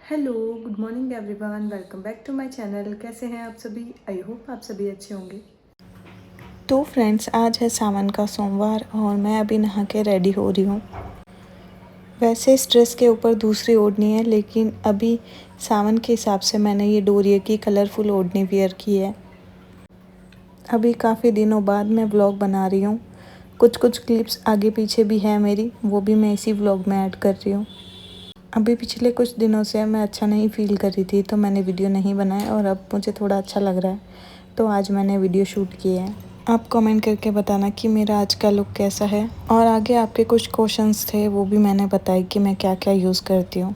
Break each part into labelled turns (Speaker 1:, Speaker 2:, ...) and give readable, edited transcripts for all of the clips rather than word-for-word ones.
Speaker 1: Hello, good morning everyone, welcome back to my channel. कैसे हैं आप सभी? आई होप आप सभी अच्छे होंगे।
Speaker 2: तो फ्रेंड्स, आज है सावन का सोमवार और मैं अभी नहा के रेडी हो रही हूँ। वैसे इस ड्रेस के ऊपर दूसरी ओढ़नी है, लेकिन अभी सावन के हिसाब से मैंने ये डोरिया की कलरफुल ओढ़नी वियर की है। अभी काफ़ी दिनों बाद मैं व्लॉग बना रही हूँ। कुछ क्लिप्स आगे पीछे भी है मेरी, वो भी मैं इसी व्लॉग में ऐड कर रही हूँ। अभी पिछले कुछ दिनों से मैं अच्छा नहीं फील कर रही थी, तो मैंने वीडियो नहीं बनाया और अब मुझे थोड़ा अच्छा लग रहा है, तो आज मैंने वीडियो शूट किया है। आप कमेंट करके बताना कि मेरा आज का लुक कैसा है, और आगे आपके कुछ क्वेश्चंस थे वो भी मैंने बताई कि मैं क्या क्या यूज़ करती हूँ।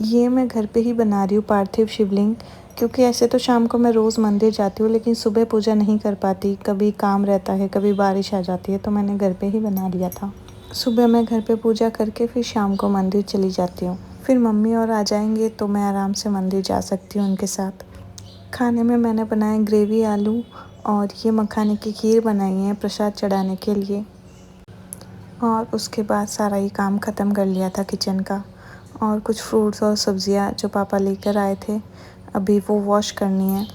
Speaker 2: ये मैं घर पे ही बना रही हूँ पार्थिव शिवलिंग, क्योंकि ऐसे तो शाम को मैं रोज़ मंदिर जाती हूँ, लेकिन सुबह पूजा नहीं कर पाती, कभी काम रहता है, कभी बारिश आ जाती है, तो मैंने घर पे ही बना लिया था। सुबह मैं घर पे पूजा करके फिर शाम को मंदिर चली जाती हूँ। फिर मम्मी और आ जाएंगे तो मैं आराम से मंदिर जा सकती हूँ उनके साथ। खाने में मैंने बनाया ग्रेवी आलू, और ये मखाने की खीर बनाई है प्रसाद चढ़ाने के लिए। और उसके बाद सारा ही काम ख़त्म कर लिया था किचन का। और कुछ फ्रूट्स और सब्ज़ियाँ जो पापा लेकर आए थे, अभी वो वॉश करनी है।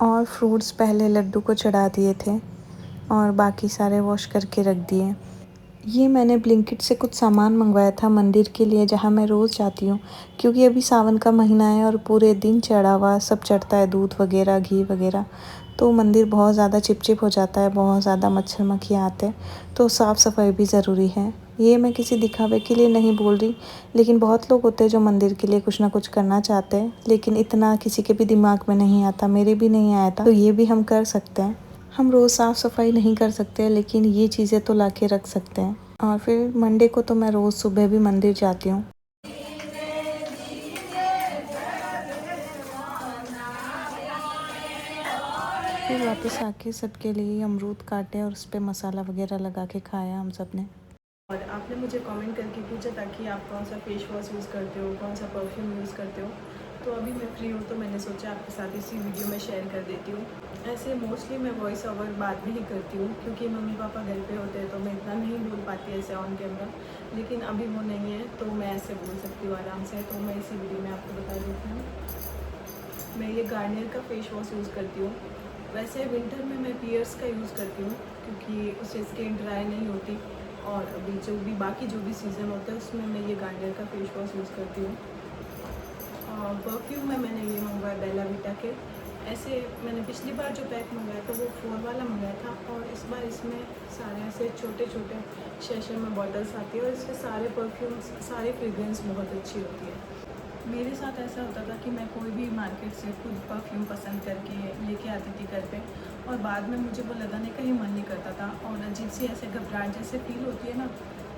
Speaker 2: और फ्रूट्स पहले लड्डू को चढ़ा दिए थे और बाकी सारे वॉश करके रख दिए। ये मैंने ब्लिंकिट से कुछ सामान मंगवाया था मंदिर के लिए, जहाँ मैं रोज़ जाती हूँ, क्योंकि अभी सावन का महीना है और पूरे दिन चढ़ा हुआ सब चढ़ता है, दूध वगैरह घी वगैरह, तो मंदिर बहुत ज़्यादा चिपचिप हो जाता है, बहुत ज़्यादा मच्छर मक्खियाँ आते हैं, तो साफ़ सफाई भी ज़रूरी है। ये मैं किसी दिखावे के लिए नहीं बोल रही, लेकिन बहुत लोग होते हैं जो मंदिर के लिए कुछ ना कुछ करना चाहते हैं, लेकिन इतना किसी के भी दिमाग में नहीं आता, मेरे भी नहीं आया था, तो ये भी हम कर सकते हैं। हम रोज़ साफ़ सफाई नहीं कर सकते, लेकिन ये चीज़ें तो ला के रख सकते हैं। और फिर मंडे को तो मैं रोज़ सुबह भी मंदिर जाती हूँ। फिर वापस आके सबके लिए अमरूद काटे और उस पर मसाला वगैरह लगा के खाया हम सब ने।
Speaker 1: और आपने मुझे कमेंट करके पूछा था कि आप कौन सा फेस वॉश यूज़ करते हो, कौन सा परफ्यूम यूज़ करते हो। तो अभी मैं फ्री हूँ तो मैंने सोचा आपके साथ इसी वीडियो में शेयर कर देती हूँ। ऐसे मोस्टली मैं वॉइस ओवर बात नहीं करती हूँ, क्योंकि मम्मी पापा घर पे होते हैं तो मैं इतना नहीं बोल पाती ऐसे ऑन कैमरा। लेकिन अभी वो नहीं है तो मैं ऐसे बोल सकती हूँ आराम से, तो मैं इसी वीडियो में आपको बता देती हूँ। मैं ये गार्नियर का फेस वॉश यूज़ करती हूँ। वैसे विंटर में मैं पियर्स का यूज़ करती हूँ, क्योंकि उससे स्किन ड्राई नहीं होती। और अभी जो भी सीज़न होता है उसमें मैं ये गार्नियर का फेस वॉश यूज़ करती हूँ। और परफ्यूम में मैंने ये मंगवाया बेला विटा के। ऐसे मैंने पिछली बार जो पैक मंगाया था वो 4 वाला मंगाया था, और इस बार इसमें सारे ऐसे छोटे छोटे शैशे में बॉटल्स आती है, और इसके सारे परफ्यूम्स, सारी फ्रेग्रेंस बहुत अच्छी होती है। मेरे साथ ऐसा होता था कि मैं कोई भी मार्केट से खुद परफ्यूम पसंद करके लेके आती थी घर पे, और बाद में मुझे वो लगाने का ही मन नहीं करता था, और अजीब सी ऐसे घबराहट जैसे फील होती है ना,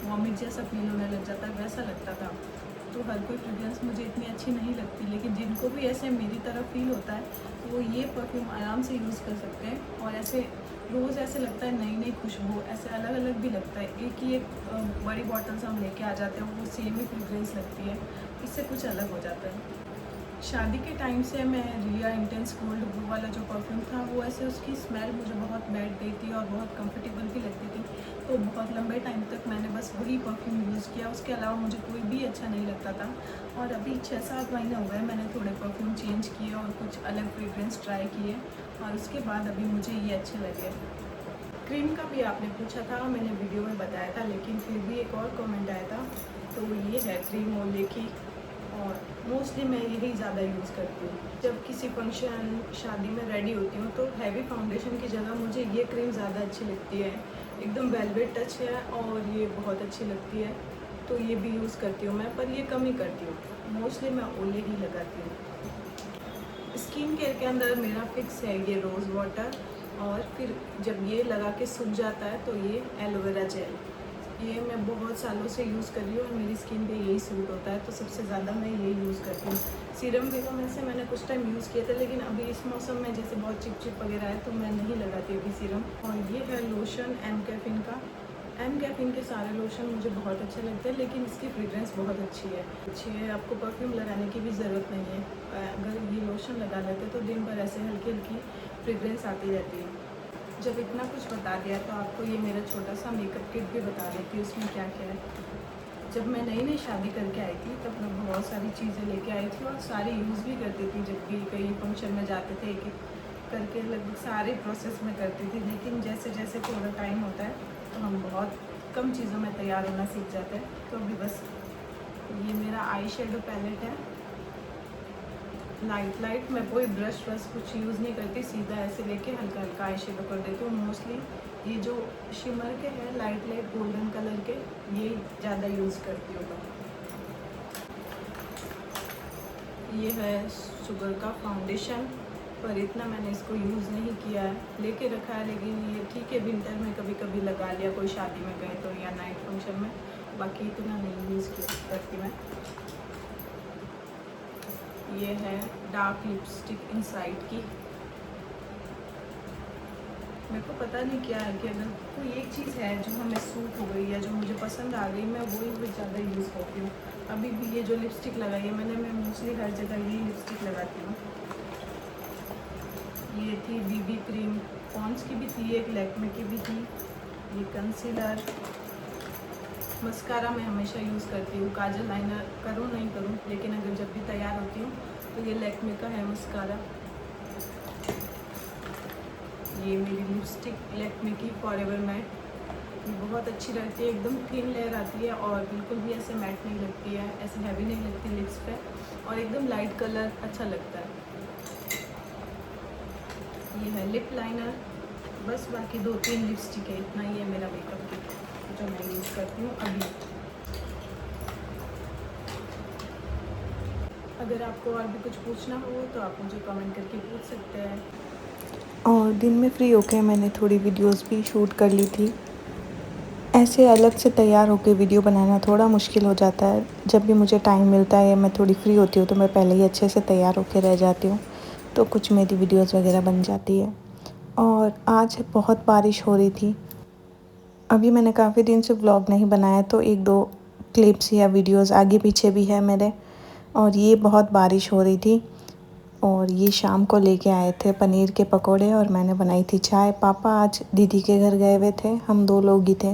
Speaker 1: वॉमिट जैसा फील होने लग जाता है, वैसा लगता था। तो हर कोई फ्रेग्रेंस मुझे इतनी अच्छी नहीं लगती, लेकिन जिनको भी ऐसे मेरी तरह फील होता है वो ये परफ्यूम आराम से यूज़ कर सकते हैं। और ऐसे रोज़ ऐसे लगता है नई नई खुशबू, ऐसे अलग अलग भी लगता है। एक ही एक बड़ी बॉटल से हम लेके आ जाते हैं, वो सेम ही फ्रेग्रेंस लगती है, इससे कुछ अलग हो जाता है। शादी के टाइम से मैं रिया इंटेंस गोल्ड ब्लू वाला जो परफ्यूम था, वो ऐसे उसकी स्मेल मुझे बहुत बैड गई थी और बहुत कंफर्टेबल भी लगती थी, तो बहुत लंबे टाइम तक मैंने बस वही परफ्यूम यूज़ किया, उसके अलावा मुझे कोई भी अच्छा नहीं लगता था। और अभी 6-7 महीने हो गए मैंने थोड़े परफ्यूम चेंज किए और कुछ अलग फ्रेग्रेंस ट्राई किए, और उसके बाद अभी मुझे ये अच्छे लगे। क्रीम का भी आपने पूछा था, मैंने वीडियो में बताया था, लेकिन फिर भी एक और कमेंट आया था, तो ये है क्रीम ओले की। और मोस्टली मैं यही ज़्यादा यूज़ करती हूँ। जब किसी फंक्शन शादी में रेडी होती हूँ तो हैवी फाउंडेशन की जगह मुझे ये क्रीम ज़्यादा अच्छी लगती है। एकदम वेलवेट टच है और ये बहुत अच्छी लगती है, तो ये भी यूज़ करती हूँ मैं, पर ये कम ही करती हूँ। मोस्टली मैं ओले ही लगाती हूँ। स्किन केयर के अंदर मेरा फिक्स है ये रोज़ वाटर, और फिर जब ये लगा के सूख जाता है तो ये एलोवेरा जेल। ये मैं बहुत सालों से यूज़ कर रही हूँ और मेरी स्किन पे यही सूट होता है, तो सबसे ज़्यादा मैं यही यूज़ करती हूँ। सीरम भी तो मैंने कुछ टाइम यूज़ किया था, लेकिन अभी इस मौसम में जैसे बहुत चिप चिप वगैरह है तो मैं नहीं लगाती अभी सीरम। और ये है लोशन एम कैफिन का। एम कैफिन के सारे लोशन मुझे बहुत अच्छे लगते हैं, लेकिन इसकी फ्रेग्रेंस बहुत अच्छी है। आपको परफ्यूम लगाने की भी ज़रूरत नहीं है, अगर ये लोशन लगा लेते तो दिन भर ऐसे हल्की हल्की फ्रेग्रेंस आती रहती है। जब इतना कुछ बता दिया तो आपको ये मेरा छोटा सा मेकअप किट भी बता देती हूँ उसमें क्या क्या है। जब मैं नई नई शादी करके आई थी तब मैं बहुत सारी चीज़ें लेके आई थी और सारी यूज़ भी करती थी। जब भी कहीं फंक्शन में जाते थे एक एक करके लगभग सारे प्रोसेस में करती थी। लेकिन जैसे जैसे थोड़ा टाइम होता है तो हम बहुत कम चीज़ों में तैयार होना सीख जाते हैं। तो अभी बस ये मेरा आई शेडो पैलेट है, लाइट मैं कोई ब्रश कुछ यूज़ नहीं करती, सीधा ऐसे लेके हल्का हल्का आई शेडो कर देती हूँ। मोस्टली ये जो शिमर के हैं लाइट गोल्डन कलर के, ये ज़्यादा यूज़ करती हूँ मैं। ये है शुगर का फाउंडेशन, पर इतना मैंने इसको यूज़ नहीं किया है, लेके रखा है। लेकिन ये ठीक है, विंटर में कभी कभी लगा लिया, कोई शादी में गए तो या नाइट फंक्शन में, बाकी इतना नहीं यूज़ करती मैं। ये है डार्क लिपस्टिक इनसाइड की। मेरे को पता नहीं क्या है कि अगर कोई एक चीज़ है जो हमें सूट हो गई या जो मुझे पसंद आ गई, मैं वही ज़्यादा यूज़ करती हूँ। अभी भी ये जो लिपस्टिक लगाई है मैं मोस्टली हर जगह यही लिपस्टिक लगाती हूँ। ये थी बीबी क्रीम, पॉन्ड्स की भी थी, एक लैक्मे की भी थी। ये कंसीलर, मस्कारा मैं हमेशा यूज़ करती हूँ। काजल लाइनर करूँ नहीं करूँ, लेकिन अगर जब भी तैयार होती हूँ तो ये लैक्मे का है मस्कारा। ये मेरी लिपस्टिक लैक्मे की फॉरएवर मैट, ये बहुत अच्छी रहती है, एकदम थिन लेयर आती है और बिल्कुल भी ऐसे मैट नहीं लगती है, ऐसे हैवी नहीं लगती लिप्स पे, और एकदम लाइट कलर अच्छा लगता है। ये है लिप लाइनर, बस बाकी 2-3 लिपस्टिक है, इतना ही है मेरा मेकअप किट जो मैं यूज़ करती हूँ अभी। अगर आपको और भी कुछ पूछना हो तो आप मुझे कमेंट करके पूछ सकते हैं।
Speaker 2: और दिन में फ्री होकर मैंने थोड़ी वीडियोस भी शूट कर ली थी। ऐसे अलग से तैयार होकर वीडियो बनाना थोड़ा मुश्किल हो जाता है। जब भी मुझे टाइम मिलता है या मैं थोड़ी फ्री होती हूँ तो मैं पहले ही अच्छे से तैयार होकर रह जाती हूँ, तो कुछ मेरी वीडियोस वगैरह बन जाती है। और आज बहुत बारिश हो रही थी। अभी मैंने काफ़ी दिन से व्लॉग नहीं बनाया, तो 1-2 क्लिप्स या वीडियोस आगे पीछे भी है मेरे। और ये बहुत बारिश हो रही थी और ये शाम को लेके आए थे पनीर के पकोड़े और मैंने बनाई थी चाय। पापा आज दीदी के घर गए हुए थे, हम 2 लोग ही थे,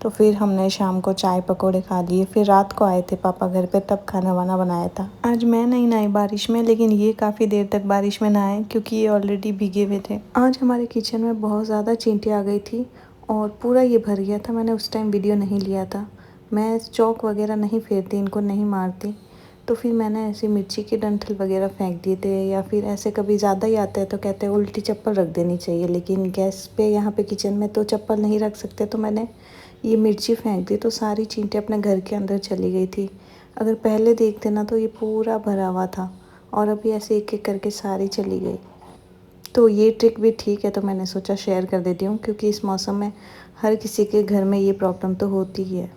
Speaker 2: तो फिर हमने शाम को चाय पकोड़े खा लिए। फिर रात को आए थे पापा घर पे, तब खाना वाना बनाया था। आज मैं नहीं नहाई बारिश में, लेकिन ये काफ़ी देर तक बारिश में नहाए क्योंकि ये ऑलरेडी भीगे हुए थे। आज हमारे किचन में बहुत ज़्यादा चींटियाँ आ गई थी और पूरा ये भर गया था। मैंने उस टाइम वीडियो नहीं लिया था। मैं चौक वगैरह नहीं फेरती, इनको नहीं मारती, तो फिर मैंने ऐसे मिर्ची के डंठल वगैरह फेंक दिए थे। या फिर ऐसे कभी ज़्यादा ही आता है तो कहते हैं उल्टी चप्पल रख देनी चाहिए, लेकिन गैस पे यहाँ पे किचन में तो चप्पल नहीं रख सकते, तो मैंने ये मिर्ची फेंक दी तो सारी चींटियाँ अपने घर के अंदर चली गई थी। अगर पहले देखते ना तो ये पूरा भरा हुआ था और अभी ऐसे एक एक करके सारी चली गई। तो ये ट्रिक भी ठीक है, तो मैंने सोचा शेयर कर देती हूँ, क्योंकि इस मौसम में हर किसी के घर में ये प्रॉब्लम तो होती ही है।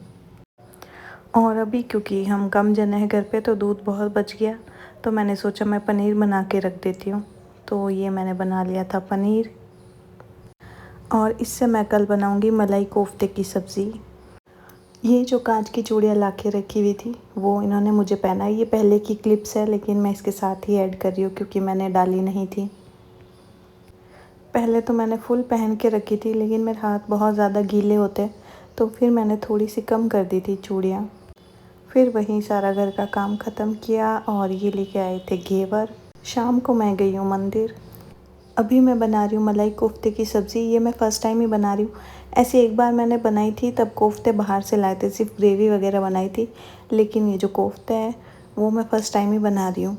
Speaker 2: और अभी क्योंकि हम कम जने हैं घर पे तो दूध बहुत बच गया, तो मैंने सोचा मैं पनीर बना के रख देती हूँ। तो ये मैंने बना लिया था पनीर, और इससे मैं कल बनाऊँगी मलाई कोफ्ते की सब्ज़ी। ये जो कांच की चूड़ियाँ ला के रखी हुई थी वो इन्होंने मुझे पहनाई। ये पहले की क्लिप्स है, लेकिन मैं इसके साथ ही ऐड कर रही हूँ क्योंकि मैंने डाली नहीं थी। पहले तो मैंने फुल पहन के रखी थी, लेकिन मेरे हाथ बहुत ज़्यादा गीले होते, तो फिर मैंने थोड़ी सी कम कर दी थी चूड़ियाँ। फिर वहीं सारा घर का काम ख़त्म किया और ये लेके आए थे घेवर। शाम को मैं गई हूँ मंदिर। अभी मैं बना रही हूँ मलाई कोफ्ते की सब्ज़ी। ये मैं फ़र्स्ट टाइम ही बना रही हूँ। ऐसे एक बार मैंने बनाई थी, तब कोफ्ते बाहर से लाए थे, सिर्फ ग्रेवी वगैरह बनाई थी, लेकिन ये जो कोफ्ते है वो मैं फ़र्स्ट टाइम ही बना रही हूँ।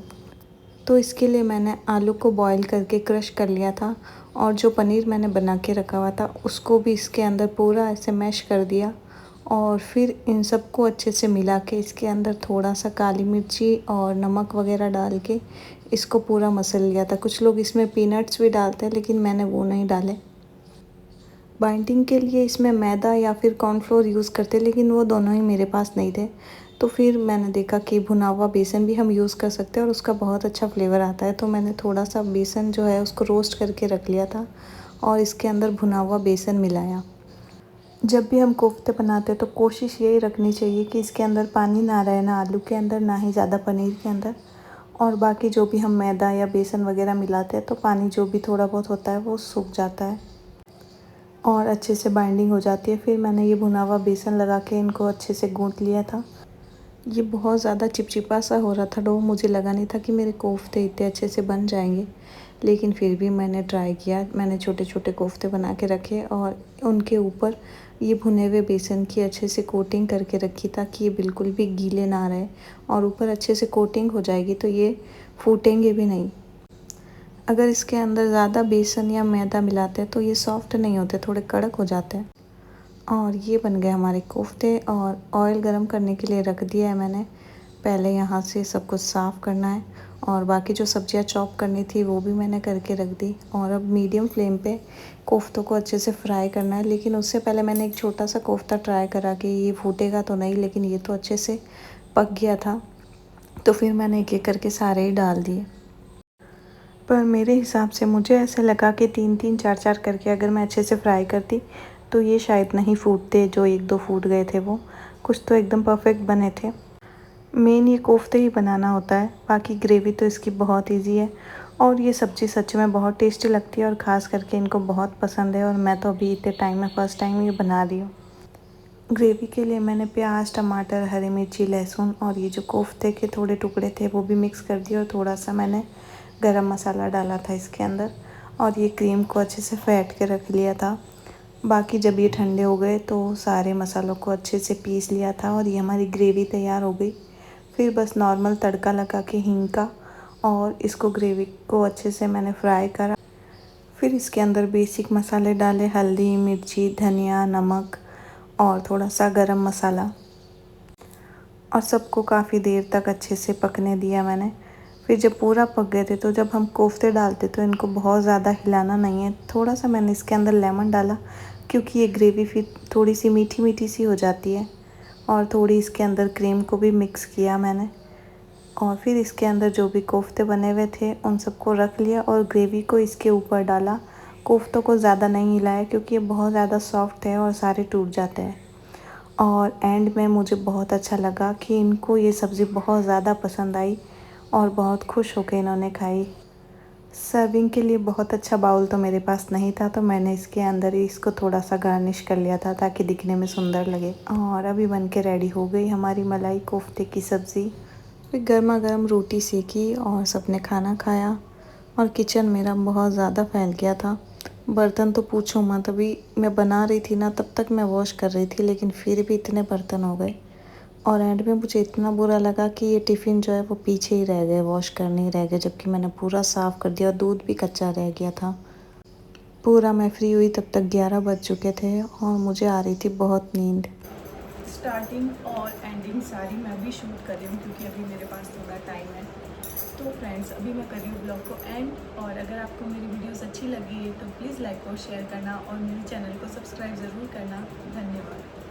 Speaker 2: तो इसके लिए मैंने आलू को बॉईल करके क्रश कर लिया था, और जो पनीर मैंने बना के रखा हुआ था उसको भी इसके अंदर पूरा ऐसे मैश कर दिया, और फिर इन सबको अच्छे से मिला के इसके अंदर थोड़ा सा काली मिर्ची और नमक वगैरह डाल के इसको पूरा मसल लिया था। कुछ लोग इसमें पीनट्स भी डालते हैं, लेकिन मैंने वो नहीं डाले। बाइंडिंग के लिए इसमें मैदा या फिर कॉर्नफ्लोर यूज़ करते, लेकिन वो दोनों ही मेरे पास नहीं थे, तो फिर मैंने देखा कि भुना हुआ बेसन भी हम यूज़ कर सकते हैं और उसका बहुत अच्छा फ्लेवर आता है। तो मैंने थोड़ा सा बेसन जो है उसको रोस्ट करके रख लिया था और इसके अंदर भुना हुआ बेसन मिलाया। जब भी हम कोफ्ते बनाते हैं तो कोशिश यही रखनी चाहिए कि इसके अंदर पानी ना रहे, ना आलू के अंदर, ना ही ज़्यादा पनीर के अंदर। और बाकी जो भी हम मैदा या बेसन वगैरह मिलाते हैं तो पानी जो भी थोड़ा बहुत होता है वो सूख जाता है। और अच्छे से बाइंडिंग हो जाती है। फिर मैंने ये भुना हुआ बेसन लगा के इनको अच्छे से गूँथ लिया था। ये बहुत ज़्यादा चिपचिपा सा हो रहा था डो, मुझे लगा नहीं था कि मेरे कोफ्ते इतने अच्छे से बन जाएंगे, लेकिन फिर भी मैंने ट्राई किया। मैंने छोटे छोटे कोफ्ते बना के रखे और उनके ऊपर ये भुने हुए बेसन की अच्छे से कोटिंग करके रखी ताकि ये बिल्कुल भी गीले ना रहे, और ऊपर अच्छे से कोटिंग हो जाएगी तो ये फूटेंगे भी नहीं। अगर इसके अंदर ज़्यादा बेसन या मैदा मिलाते हैं तो ये सॉफ्ट नहीं होते, थोड़े कड़क हो जाते हैं। और ये बन गए हमारे कोफ्ते, और ऑयल गरम करने के लिए रख दिया है मैंने। पहले यहाँ से सब कुछ साफ़ करना है, और बाकी जो सब्जियाँ चॉप करनी थी वो भी मैंने करके रख दी। और अब मीडियम फ्लेम पे कोफ्तों को अच्छे से फ्राई करना है। लेकिन उससे पहले मैंने एक छोटा सा कोफ्ता ट्राई करा कि ये फूटेगा तो नहीं, लेकिन ये तो अच्छे से पक गया था। तो फिर मैंने एक एक करके सारे ही डाल दिए। पर मेरे हिसाब से मुझे ऐसे लगा कि 3-3 4-4 करके अगर मैं अच्छे से फ्राई करती तो ये शायद नहीं फूटते। जो 1-2 फूट गए थे वो, कुछ तो एकदम परफेक्ट बने थे। मेन ये कोफ्ते ही बनाना होता है, बाकी ग्रेवी तो इसकी बहुत इजी है। और ये सब्ज़ी सच में बहुत टेस्टी लगती है, और ख़ास करके इनको बहुत पसंद है। और मैं तो अभी इतने टाइम में फ़र्स्ट टाइम ये बना रही हूँ। ग्रेवी के लिए मैंने प्याज, टमाटर, हरी मिर्ची, लहसुन और ये जो कोफ्ते के थोड़े टुकड़े थे वो भी मिक्स कर दिए, और थोड़ा सा मैंने गरम मसाला डाला था इसके अंदर, और ये क्रीम को अच्छे से फेंट के रख लिया था। बाकी जब ये ठंडे हो गए तो सारे मसालों को अच्छे से पीस लिया था, और ये हमारी ग्रेवी तैयार हो गई। फिर बस नॉर्मल तड़का लगा के हींग का, और इसको ग्रेवी को अच्छे से मैंने फ्राई करा। फिर इसके अंदर बेसिक मसाले डाले, हल्दी, मिर्ची, धनिया, नमक और थोड़ा सा गरम मसाला, और सबको काफ़ी देर तक अच्छे से पकने दिया मैंने। फिर जब पूरा पक गए थे तो जब हम कोफ्ते डालते तो इनको बहुत ज़्यादा हिलाना नहीं है। थोड़ा सा मैंने इसके अंदर लेमन डाला, क्योंकि ये ग्रेवी फिर थोड़ी सी मीठी मीठी सी हो जाती है। और थोड़ी इसके अंदर क्रीम को भी मिक्स किया मैंने, और फिर इसके अंदर जो भी कोफ्ते बने हुए थे उन सबको रख लिया और ग्रेवी को इसके ऊपर डाला। कोफ्तों को ज़्यादा नहीं हिलाया क्योंकि ये बहुत ज़्यादा सॉफ्ट है और सारे टूट जाते हैं। और एंड में मुझे बहुत अच्छा लगा कि इनको ये सब्ज़ी बहुत ज़्यादा पसंद आई, और बहुत खुश होकर इन्होंने खाई। सर्विंग के लिए बहुत अच्छा बाउल तो मेरे पास नहीं था, तो मैंने इसके अंदर ही इसको थोड़ा सा गार्निश कर लिया था ताकि दिखने में सुंदर लगे। और अभी बन के रेडी हो गई हमारी मलाई कोफ्ते की सब्ज़ी। फिर गर्मा गर्म रोटी सेकी और सबने खाना खाया, और किचन मेरा बहुत ज़्यादा फैल गया था। बर्तन तो पूछो मत, अभी मैं बना रही थी ना तब तक मैं वॉश कर रही थी, लेकिन फिर भी इतने बर्तन हो गए। और एंड में मुझे इतना बुरा लगा कि ये टिफ़िन जो है वो पीछे ही रह गए, वॉश करने ही रह गए, जबकि मैंने पूरा साफ़ कर दिया और दूध भी कच्चा रह गया था। पूरा मैं फ्री हुई तब तक 11 बज चुके थे और मुझे आ रही थी बहुत नींद।
Speaker 1: स्टार्टिंग और एंडिंग सारी मैं भी शूट कर रही हूँ क्योंकि अभी मेरे पास थोड़ा टाइम है। तो फ्रेंड्स, अभी मैं कर रही हूँ ब्लॉग को एंड, और अगर आपको मेरी वीडियोस अच्छी लगी है तो प्लीज़ लाइक और शेयर करना, और मेरे चैनल को सब्सक्राइब ज़रूर करना। धन्यवाद।